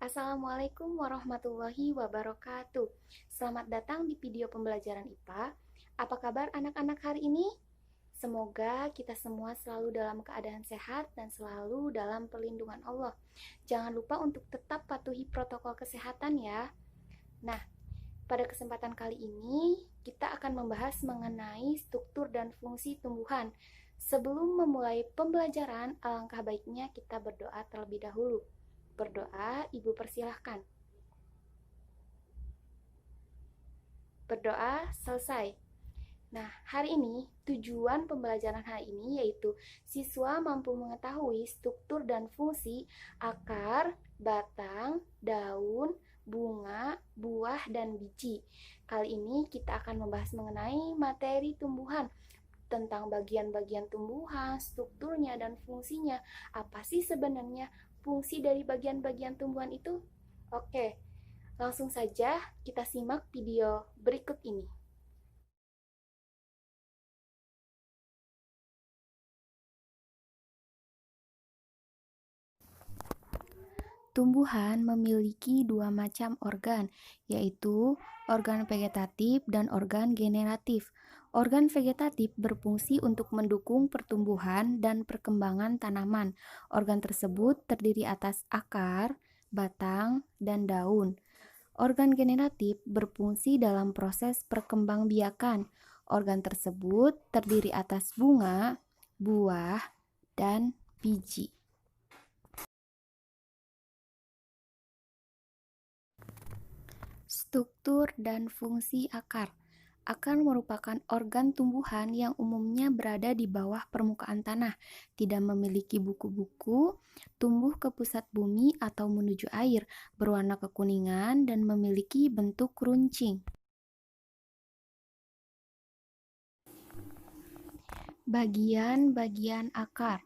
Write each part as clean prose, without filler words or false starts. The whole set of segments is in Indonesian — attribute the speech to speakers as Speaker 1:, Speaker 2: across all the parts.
Speaker 1: Assalamualaikum warahmatullahi wabarakatuh. Selamat datang di video pembelajaran IPA. Apa kabar anak-anak hari ini? Semoga kita semua selalu dalam keadaan sehat dan selalu dalam perlindungan Allah. Jangan lupa untuk tetap patuhi protokol kesehatan ya. Nah, pada kesempatan kali ini kita akan membahas mengenai struktur dan fungsi tumbuhan. Sebelum memulai pembelajaran, alangkah baiknya kita berdoa terlebih dahulu. Berdoa, Ibu persilahkan. Berdoa selesai. Nah, hari ini tujuan pembelajaran hari ini yaitu siswa mampu mengetahui struktur dan fungsi akar, batang, daun, bunga, buah, dan biji. Kali ini kita akan membahas mengenai materi tumbuhan, tentang bagian-bagian tumbuhan, strukturnya, dan fungsinya. Apa sih sebenarnya fungsi dari bagian-bagian tumbuhan itu? Oke, langsung saja kita simak video berikut ini. Tumbuhan memiliki dua macam organ, yaitu organ vegetatif dan organ generatif. Organ vegetatif berfungsi untuk mendukung pertumbuhan dan perkembangan tanaman. Organ tersebut terdiri atas akar, batang, dan daun. Organ generatif berfungsi dalam proses perkembangbiakan. Organ tersebut terdiri atas bunga, buah, dan biji. Struktur dan fungsi akar. Akar merupakan organ tumbuhan yang umumnya berada di bawah permukaan tanah, tidak memiliki buku-buku, tumbuh ke pusat bumi atau menuju air, berwarna kekuningan, dan memiliki bentuk runcing. Bagian-bagian akar.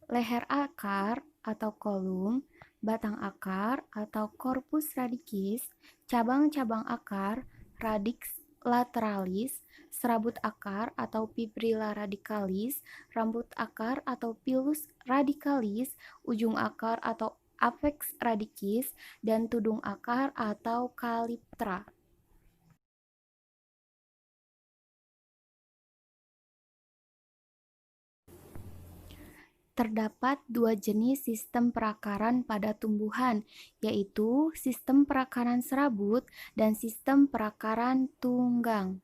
Speaker 1: Leher akar atau kolum, batang akar atau corpus radicus, cabang-cabang akar, radix lateralis, serabut akar atau fibrilla radicalis, rambut akar atau pilus radicalis, ujung akar atau apex radicus, dan tudung akar atau calyptra. Terdapat dua jenis sistem perakaran pada tumbuhan, yaitu sistem perakaran serabut dan sistem perakaran tunggang.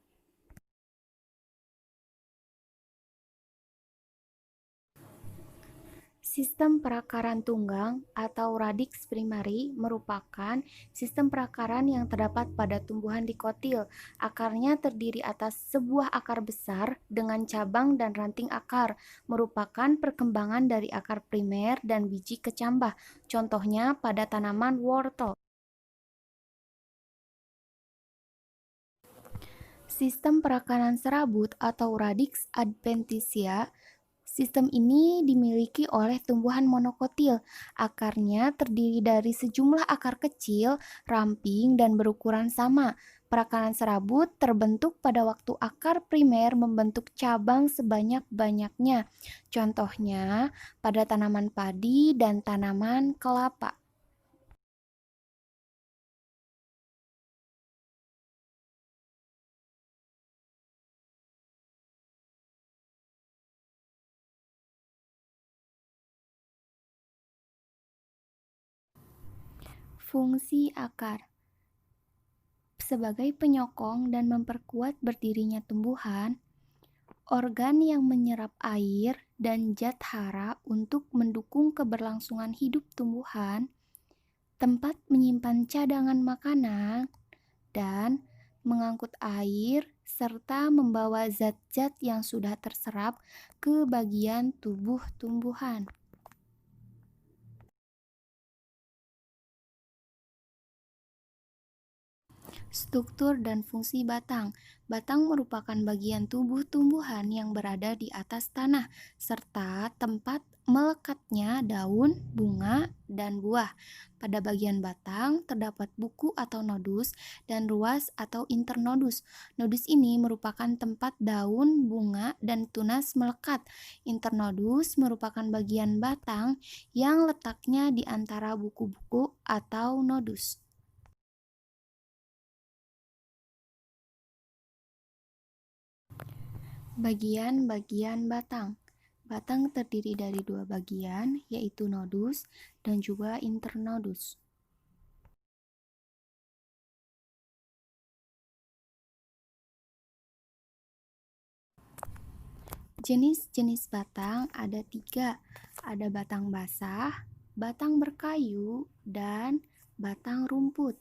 Speaker 1: Sistem perakaran tunggang atau radix primary merupakan sistem perakaran yang terdapat pada tumbuhan dikotil. Akarnya terdiri atas sebuah akar besar dengan cabang dan ranting akar, merupakan perkembangan dari akar primer dan biji kecambah. Contohnya pada tanaman wortel. Sistem perakaran serabut atau radix adventitia. Sistem ini dimiliki oleh tumbuhan monokotil. Akarnya terdiri dari sejumlah akar kecil, ramping, dan berukuran sama. Perakaran serabut terbentuk pada waktu akar primer membentuk cabang sebanyak-banyaknya. Contohnya pada tanaman padi dan tanaman kelapa. Fungsi akar sebagai penyokong dan memperkuat berdirinya tumbuhan, organ yang menyerap air dan zat hara untuk mendukung keberlangsungan hidup tumbuhan, tempat menyimpan cadangan makanan, dan mengangkut air serta membawa zat-zat yang sudah terserap ke bagian tubuh tumbuhan. Struktur dan fungsi batang. Batang merupakan bagian tubuh tumbuhan yang berada di atas tanah, serta tempat melekatnya daun, bunga, dan buah. Pada bagian batang terdapat buku atau nodus dan ruas atau internodus. Nodus ini merupakan tempat daun, bunga, dan tunas melekat. Internodus merupakan bagian batang yang letaknya di antara buku-buku atau nodus. Bagian-bagian batang. Batang terdiri dari dua bagian, yaitu nodus dan juga internodus. Jenis-jenis batang ada tiga, ada batang basah, batang berkayu, dan batang rumput.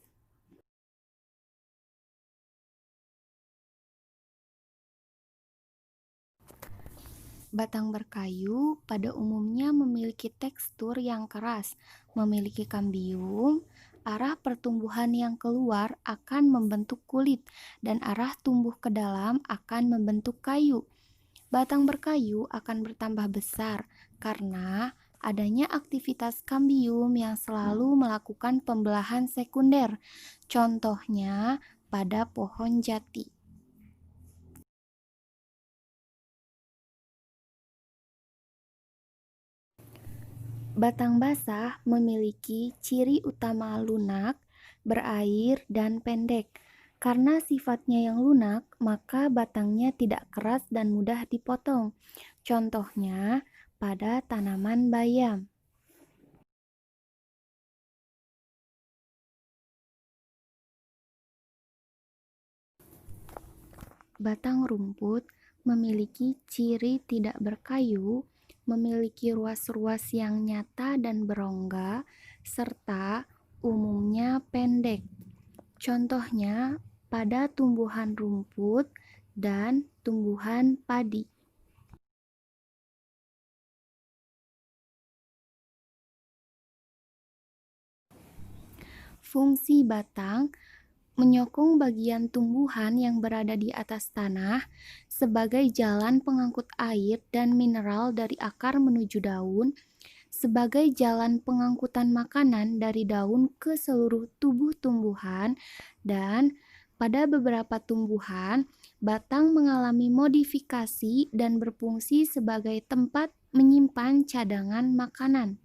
Speaker 1: Batang berkayu pada umumnya memiliki tekstur yang keras, memiliki kambium, arah pertumbuhan yang keluar akan membentuk kulit, dan arah tumbuh ke dalam akan membentuk kayu. Batang berkayu akan bertambah besar karena adanya aktivitas kambium yang selalu melakukan pembelahan sekunder. Contohnya pada pohon jati. Batang basah memiliki ciri utama lunak, berair, dan pendek. Karena sifatnya yang lunak, maka batangnya tidak keras dan mudah dipotong. Contohnya pada tanaman bayam. Batang rumput memiliki ciri tidak berkayu, memiliki ruas-ruas yang nyata dan berongga, serta umumnya pendek. Contohnya pada tumbuhan rumput dan tumbuhan padi. Fungsi batang menyokong bagian tumbuhan yang berada di atas tanah sebagai jalan pengangkut air dan mineral dari akar menuju daun, sebagai jalan pengangkutan makanan dari daun ke seluruh tubuh tumbuhan, dan pada beberapa tumbuhan, batang mengalami modifikasi dan berfungsi sebagai tempat menyimpan cadangan makanan.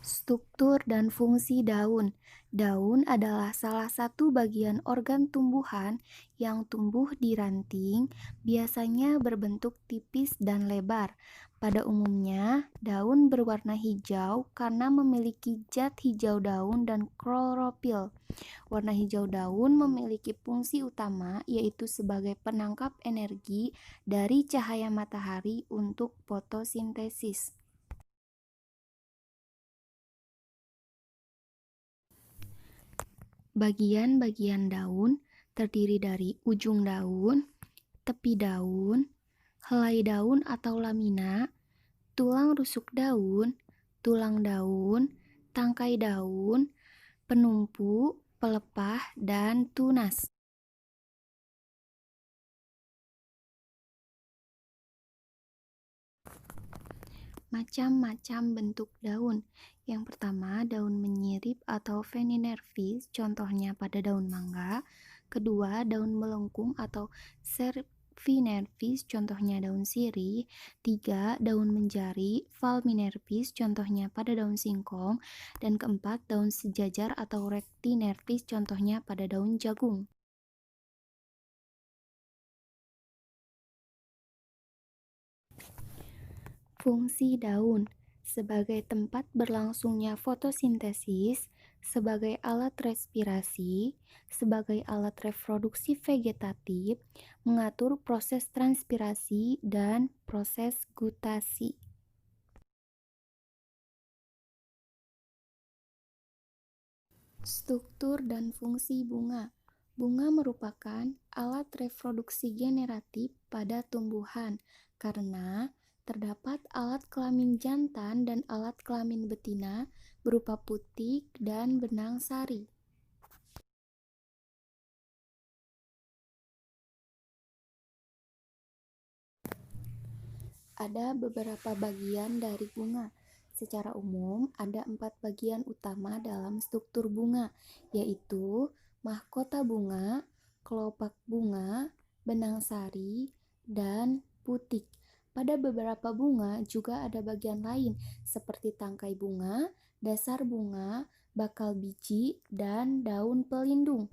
Speaker 1: Struktur dan fungsi daun. Daun adalah salah satu bagian organ tumbuhan yang tumbuh di ranting, biasanya berbentuk tipis dan lebar. Pada umumnya, daun berwarna hijau karena memiliki zat hijau daun dan klorofil. Warna hijau daun memiliki fungsi utama, yaitu sebagai penangkap energi dari cahaya matahari untuk fotosintesis. Bagian-bagian daun terdiri dari ujung daun, tepi daun, helai daun atau lamina, tulang rusuk daun, tulang daun, tangkai daun, penumpu, pelepah, dan tunas. Macam-macam bentuk daun. Yang pertama, daun menyirip atau veninervis, contohnya pada daun mangga. Kedua, daun melengkung atau servinervis, contohnya daun sirih. Tiga, daun menjari, valminervis, contohnya pada daun singkong. Dan keempat, daun sejajar atau rectinervis, contohnya pada daun jagung. Fungsi daun sebagai tempat berlangsungnya fotosintesis, sebagai alat respirasi, sebagai alat reproduksi vegetatif, mengatur proses transpirasi dan proses gutasi. Struktur dan fungsi bunga. Bunga merupakan alat reproduksi generatif pada tumbuhan karena terdapat alat kelamin jantan dan alat kelamin betina berupa putik dan benang sari. Ada beberapa bagian dari bunga. Secara umum, ada 4 bagian utama dalam struktur bunga, yaitu mahkota bunga, kelopak bunga, benang sari, dan putik. Pada beberapa bunga juga ada bagian lain, seperti tangkai bunga, dasar bunga, bakal biji, dan daun pelindung.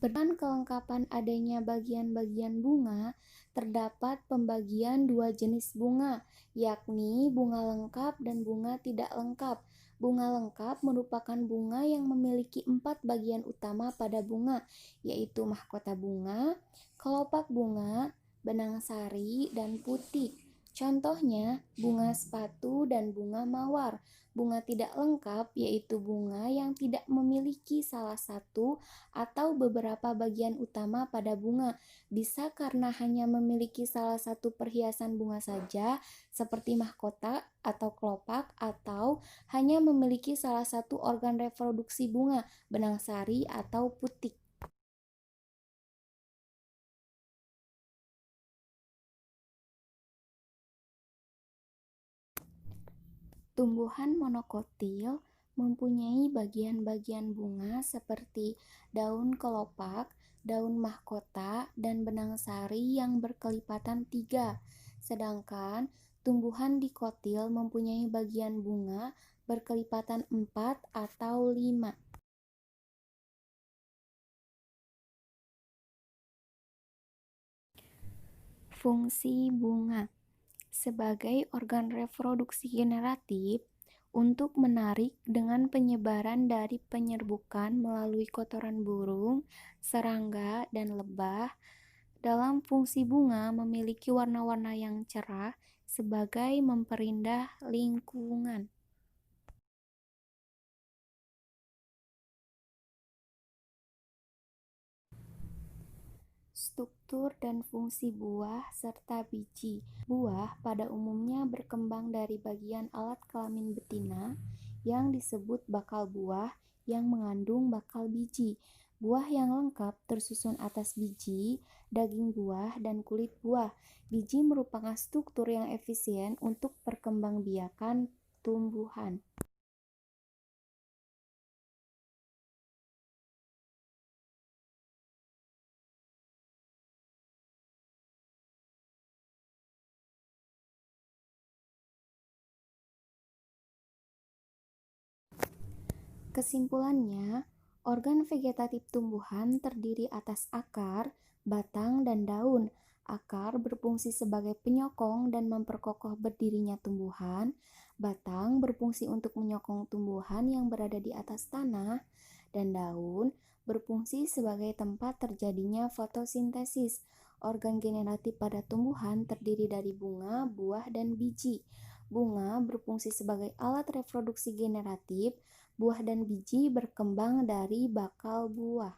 Speaker 1: Berdasarkan kelengkapan adanya bagian-bagian bunga, terdapat pembagian 2 jenis bunga, yakni bunga lengkap dan bunga tidak lengkap. Bunga lengkap merupakan bunga yang memiliki 4 bagian utama pada bunga, yaitu mahkota bunga, kelopak bunga, benang sari, dan putik. Contohnya, bunga sepatu dan bunga mawar. Bunga tidak lengkap yaitu bunga yang tidak memiliki salah satu atau beberapa bagian utama pada bunga, bisa karena hanya memiliki salah satu perhiasan bunga saja, seperti mahkota atau kelopak, atau hanya memiliki salah satu organ reproduksi bunga, benang sari atau putik. Tumbuhan monokotil mempunyai bagian-bagian bunga seperti daun kelopak, daun mahkota, dan benang sari yang berkelipatan 3. Sedangkan tumbuhan dikotil mempunyai bagian bunga berkelipatan 4 atau 5. Fungsi bunga sebagai organ reproduksi generatif untuk menarik dengan penyebaran dari penyerbukan melalui kotoran burung, serangga, dan lebah. Dalam fungsi bunga memiliki warna-warna yang cerah sebagai memperindah lingkungan. Struktur dan fungsi buah serta biji. Buah pada umumnya berkembang dari bagian alat kelamin betina yang disebut bakal buah yang mengandung bakal biji. Buah yang lengkap tersusun atas biji, daging buah, dan kulit buah. Biji merupakan struktur yang efisien untuk perkembangbiakan tumbuhan. Kesimpulannya, organ vegetatif tumbuhan terdiri atas akar, batang, dan daun. Akar berfungsi sebagai penyokong dan memperkokoh berdirinya tumbuhan. Batang berfungsi untuk menyokong tumbuhan yang berada di atas tanah, dan daun berfungsi sebagai tempat terjadinya fotosintesis. Organ generatif pada tumbuhan terdiri dari bunga, buah, dan biji. Bunga berfungsi sebagai alat reproduksi generatif. Buah dan biji berkembang dari bakal buah.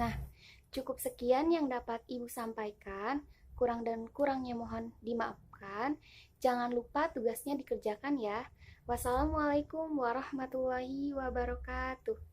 Speaker 1: Nah, cukup sekian yang dapat Ibu sampaikan. Kurang dan kurangnya mohon dimaafkan. Jangan lupa tugasnya dikerjakan ya. Wassalamualaikum warahmatullahi wabarakatuh.